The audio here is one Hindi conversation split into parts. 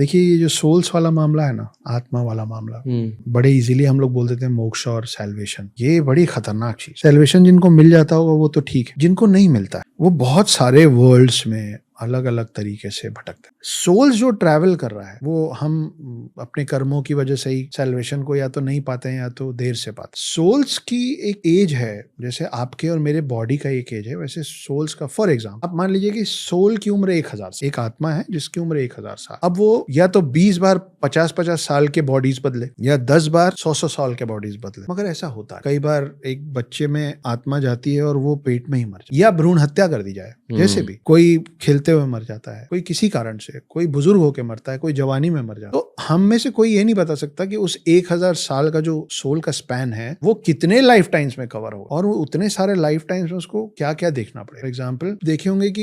देखिए ये जो सोल्स वाला मामला है ना, आत्मा वाला मामला, बड़े इजीली हम लोग बोल देते हैं मोक्ष और सैल्वेशन। ये बड़ी खतरनाक चीज। सैल्वेशन जिनको मिल जाता होगा वो तो ठीक है, जिनको नहीं मिलता है वो बहुत सारे वर्ल्ड्स में अलग अलग तरीके से भटकते हैं। सोल्स जो ट्रैवल कर रहा है वो हम अपने कर्मों की वजह से ही सैल्वेशन को या तो नहीं पाते हैं या तो देर से पाते हैं। सोल्स की एक एज है, जैसे आपके और मेरे बॉडी का एक एज है, वैसे सोल्स का फॉर एग्जाम्पल आप मान लीजिए कि सोल की उम्र 1000 साल, एक आत्मा है जिसकी उम्र 1000 साल। अब वो या तो 20 बार 50-50 साल के बॉडीज बदले या 10 बार 100-100 साल के बॉडीज बदले, मगर ऐसा होता है कई बार एक बच्चे में आत्मा जाती है और वो पेट में ही मर जाए या भ्रूण हत्या कर दी जाए, जैसे भी कोई खेलते हुए मर जाता है, कोई किसी कारण से, कोई बुजुर्ग होके मरता है, कोई जवानी में मर जाता है। तो हम में से कोई ये नहीं बता सकता कि उस 1000 साल का जो सोल का स्पैन है वो कितने लाइफ टाइम्स में कवर होगा और वो उतने सारे लाइफ टाइम्स में उसको क्या क्या देखना पड़ेगा। फॉर एग्जाम्पल देखे होंगे कि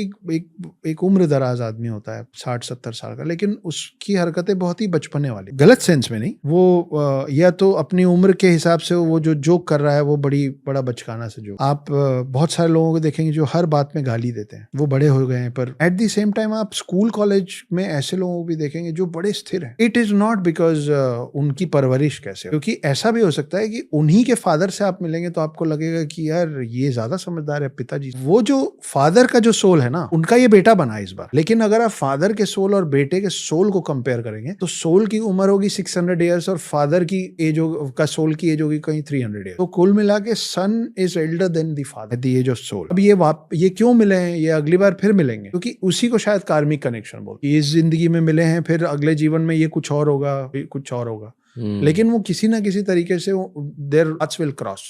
एक उम्र दराज आदमी होता है 60-70 साल का, लेकिन उसकी हरकतें बहुत ही बचपने वाली, गलत सेंस में नहीं, वो या तो अपनी उम्र के हिसाब से वो जो जोक कर रहा है वो बड़ा बचकाना से जोक। आप बहुत सारे लोगों को देखेंगे जो हर बात में गाली देते हैं, वो बड़े हो गए हैं, पर एट द सेम टाइम आप स्कूल कॉलेज में ऐसे लोगों को भी देखेंगे जो बड़े स्थिर हैं। इट इज नॉट बिकॉज उनकी परवरिश कैसे, क्योंकि ऐसा भी हो सकता है कि उन्हीं के फादर से आप मिलेंगे तो आपको लगेगा कि यार ये ज्यादा समझदार है पिताजी। वो जो फादर का जो सोल है ना, उनका ये बेटा बना इस बार। लेकिन अगर आप फादर के सोल और बेटे के सोल को कंपेयर करेंगे तो सोल की उम्र होगी 600 ईयर्स और फादर की एज का सोल की एज होगी कहीं 300 ईयर्स। तो कुल मिला के son is elder than the father the age of soul. अब ये क्यों मिले हैं, ये अगली बार फिर मिलेंगे, क्योंकि उसी को शायद कार्मिक कनेक्शन बोलते हैं। इस जिंदगी में मिले हैं, फिर अगले जीवन में ये कुछ और होगा, कुछ और होगा, लेकिन वो किसी ना किसी तरीके से देयर पाथ्स विल क्रॉस।